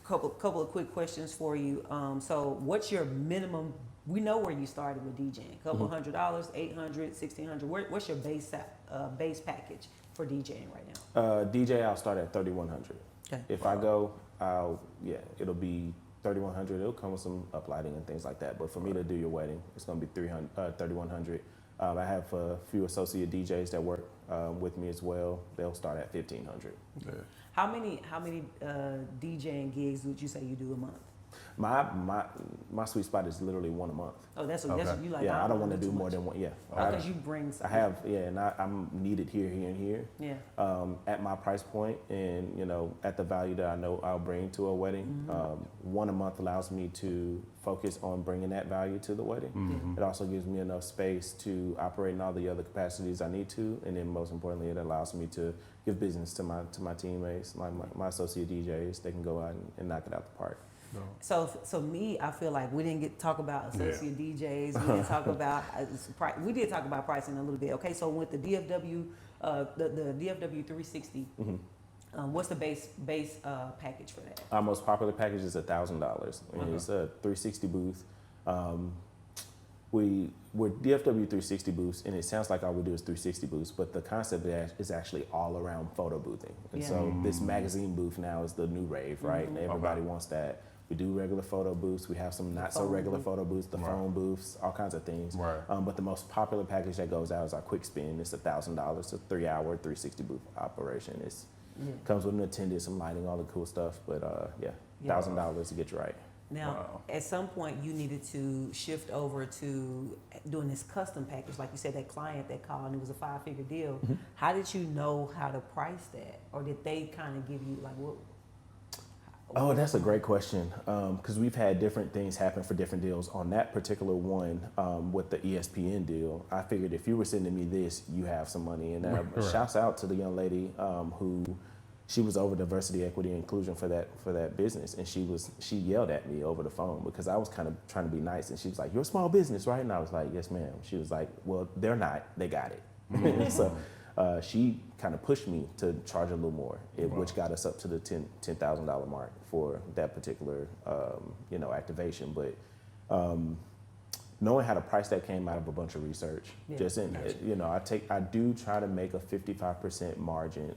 Couple of quick questions for you. So what's your minimum? We know where you started with DJing. Couple $100, $800, $1,600. What's your base package for DJing right now? DJ, I'll start at $3,100. Okay. If I go, it'll be $3,100. It'll come with some uplighting and things like that. But for me to do your wedding, it's gonna be $3,100. I have a few associate DJs that work with me as well. They'll start at $1,500. Yeah. How many DJing gigs would you say you do a month? My sweet spot is literally one a month. Oh, that's what you like. Yeah, I don't want to do more than one. Yeah, because you bring something. I have, and I'm needed here, and here. Yeah. At my price point, and at the value that I know I'll bring to a wedding, one a month allows me to focus on bringing that value to the wedding. It also gives me enough space to operate in all the other capacities I need to, and then most importantly, it allows me to give business to my teammates, my associate DJs. They can go out and knock it out the park. No. So me, I feel like we didn't get to talk about associate DJs. We didn't talk about we did talk about pricing a little bit. Okay, so with the DFW, the DFW 360, what's the base package for that? Our most popular package is $1,000. It's a 360 booth. We're DFW 360 booths, and it sounds like all we do is 360 booths, but the concept is actually all around photo boothing. And so this magazine booth now is the new rave, right? And everybody wants that. We do regular photo booths. We have some not so regular photo booths, the phone booths, all kinds of things. Right. But the most popular package that goes out is our quick spin. It's $1,000. It's a 3-hour 360 booth operation. It's comes with an attendant, some lighting, all the cool stuff. But $1,000 to get you right. Now, at some point, you needed to shift over to doing this custom package. Like you said, that client that called and it was a 5-figure deal. How did you know how to price that? Or did they kind of give you like what? Oh, that's a great question. Because we've had different things happen for different deals. On that particular one, with the ESPN deal, I figured if you were sending me this, you have some money. And shouts out to the young lady who, she was over diversity, equity, and inclusion for that business, and she yelled at me over the phone because I was kind of trying to be nice, and she was like, "You're a small business, right?" And I was like, "Yes, ma'am." She was like, "Well, they're not. They got it." So she kind of pushed me to charge a little more, which got us up to the $10,000 mark for that particular activation. But knowing how to price that came out of a bunch of research. Yeah, Just in, gotcha. you know, I do try to make a 55% margin,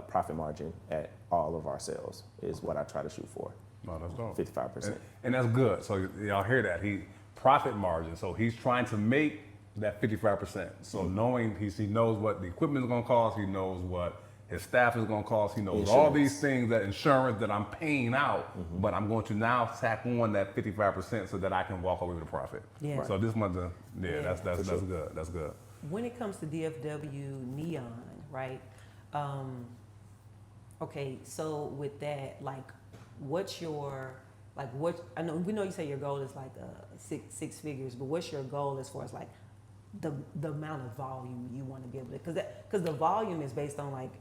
profit margin at all of our sales is what I try to shoot for. No, that's dope. 55%. And that's good. So y'all hear that? He profit margin. So he's trying to make that 55%. So knowing he knows what the equipment is going to cost, he knows what his staff is going to cost, he knows all these things, that insurance that I'm paying out, but I'm going to now tack on that 55% so that I can walk away with a profit. Yeah. So this one's that's sure. good. That's good. When it comes to DFW Neon, right? Okay, so with that, like, what's your, like, what, I know, we know you say your goal is like six figures, but what's your goal as far as like the amount of volume you want to be able to, because the volume is based on like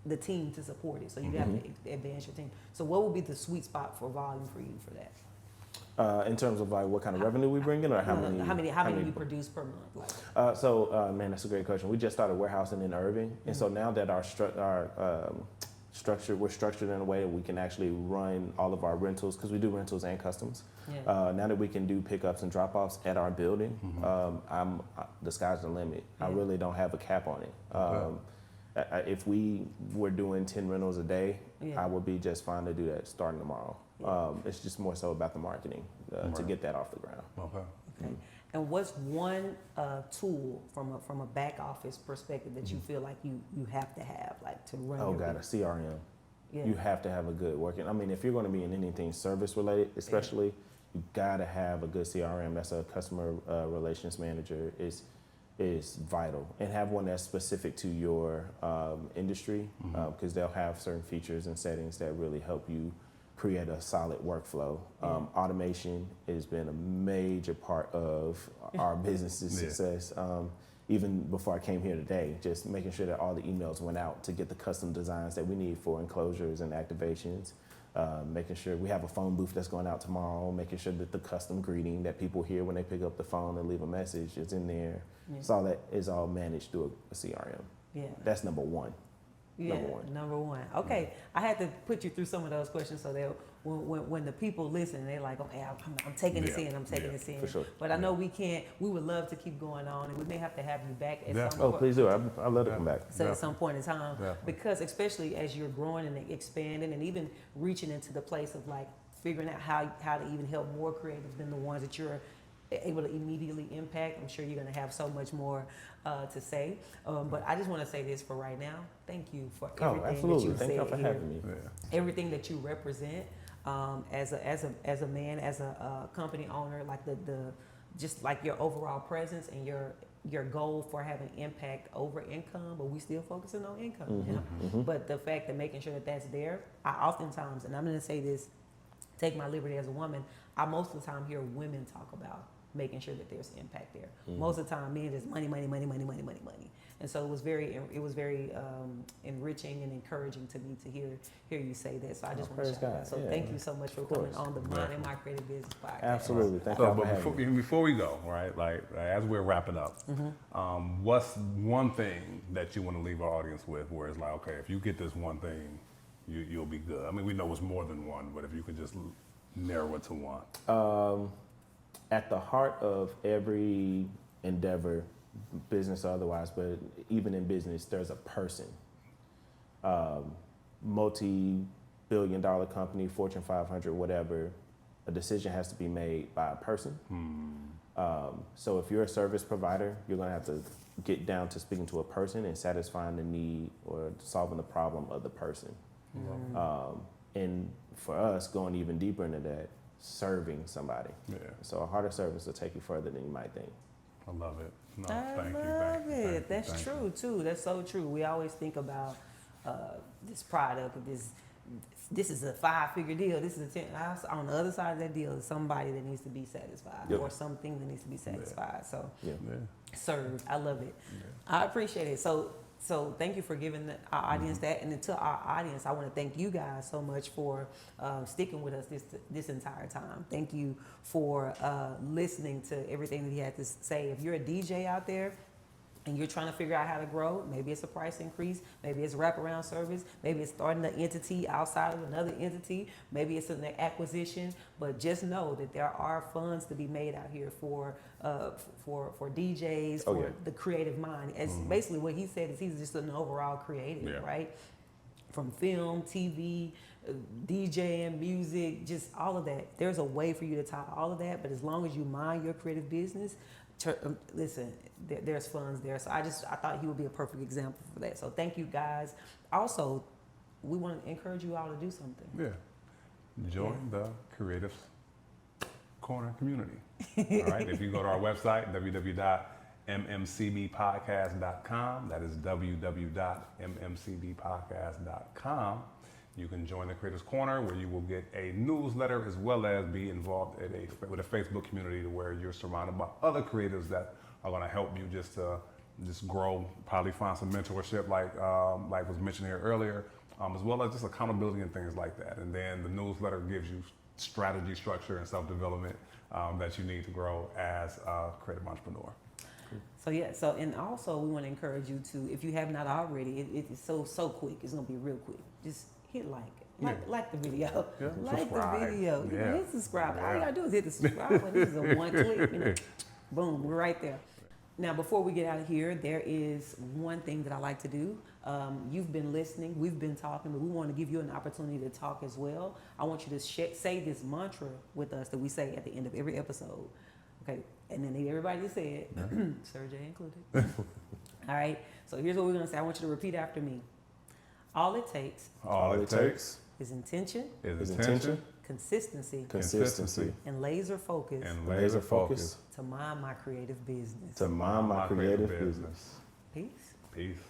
the team to support it. So you have to advance your team. So what would be the sweet spot for volume for you for that? In terms of like what kind of revenue we bring in, or how many you produce per month? Like, man, that's a great question. We just started warehousing in Irving, and so now that we're structured in a way that we can actually run all of our rentals, because we do rentals and customs. Yeah. Now that we can do pickups and drop-offs at our building, the sky's the limit. Yeah. I really don't have a cap on it. If we were doing 10 rentals a day, Yeah. I would be just fine to do that starting tomorrow. It's just more so about the marketing to get that off the ground. Okay. And what's one tool from a back office perspective that you feel like you have to have, like, to run Oh your God, a business? CRM. Yeah. You have to have a good working. I mean, if you're going to be in anything service related, especially, you gotta have a good CRM. That's a customer relations manager. Is vital, and have one that's specific to your industry, because they'll have certain features and settings that really help you create a solid workflow. Automation has been a major part of our business's success. Even before I came here today, just making sure that all the emails went out to get the custom designs that we need for enclosures and activations. Making sure we have a phone booth that's going out tomorrow, making sure that the custom greeting that people hear when they pick up the phone and leave a message is in there. Yeah. So all that is all managed through a CRM. Yeah. That's number one. Yeah, Number one. Okay, I had to put you through some of those questions so that when the people listen, they're like, okay, I'm taking this in, I'm taking this in. For sure. But I know we would love to keep going on, and we may have to have you back at some Oh, point. please do. I'd love to come back. So at some point in time, Definitely. because especially as you're growing and expanding and even reaching into the place of like figuring out how to even help more creatives than the ones that you're able to immediately impact. I'm sure you're going to have so much more to say. But I just want to say this for right now. Thank you for everything absolutely. that you Thank said you for here. having me. Everything that you represent as a man, as a company owner, like the just like your overall presence and your goal for having impact over income, but we still focusing on income. You know? But the fact that making sure that that's there, I oftentimes, and I'm going to say this, take my liberty as a woman, I most of the time hear women talk about making sure that there's impact there. Most of the time, men is money. And so it was very enriching and encouraging to me to hear you say that. So I just want to shout out. So thank you so much for coming on the Mind and My Creative Business podcast. Absolutely. Thank So, you for but having me. before we go, right, like as we're wrapping up, what's one thing that you want to leave our audience with, where it's like, okay, if you get this one thing, you'll be good. I mean, we know it's more than one, but if you could just narrow it to one. At the heart of every endeavor, business or otherwise, but even in business, there's a person. Multi-billion-dollar company, Fortune 500, whatever, a decision has to be made by a person. So if you're a service provider, you're going to have to get down to speaking to a person and satisfying the need or solving the problem of the person. And for us, going even deeper into that, serving somebody. So a harder service will take you further than you might think. I love it. No, I thank you. love Thank you, it. thank you, That's thank true you. too. That's so true. We always think about this product, this is a 5-figure deal. This is a 10. On the other side of that deal is somebody that needs to be satisfied or something that needs to be satisfied. So serve. I love it. I appreciate it. So thank you for giving our audience that, and to our audience, I want to thank you guys so much for sticking with us this entire time. Thank you for listening to everything that he had to say. If you're a DJ out there, and you're trying to figure out how to grow, maybe it's a price increase, maybe it's wraparound service, maybe it's starting an entity outside of another entity, maybe it's an acquisition, but just know that there are funds to be made out here for DJs, for the creative mind. It's basically what he said is he's just an overall creative, right? From film, TV, DJing, music, just all of that. There's a way for you to tie all of that, but as long as you mind your creative business, listen, there's funds there. So I thought he would be a perfect example for that. So thank you guys. Also, we want to encourage you all to do something. Yeah. Join the Creatives Corner community. All right. If you go to our website, www.mmcbpodcast.com, that is www.mmcbpodcast.com. You can join the Creators Corner, where you will get a newsletter as well as be involved with a Facebook community where you're surrounded by other creatives that are going to help you just grow. Probably find some mentorship, like was mentioned here earlier, as well as just accountability and things like that. And then the newsletter gives you strategy, structure, and self-development that you need to grow as a creative entrepreneur. So and also we want to encourage you to, if you have not already, it's so quick. It's going to be real quick. Just hit like the video. Yeah. Like Subscribe. the video. You Yeah. hit subscribe. All you Yeah. gotta do is hit the subscribe button. This is a one click, boom, we're right there. Now, before we get out of here, there is one thing that I like to do. You've been listening, we've been talking, but we want to give you an opportunity to talk as well. I want you to say this mantra with us that we say at the end of every episode. Okay, and then everybody say it, Sergey included. All right, so here's what we're gonna say. I want you to repeat after me. All it takes is intention, consistency, and laser focus to mind my creative business. To mind my creative business. Peace. Peace.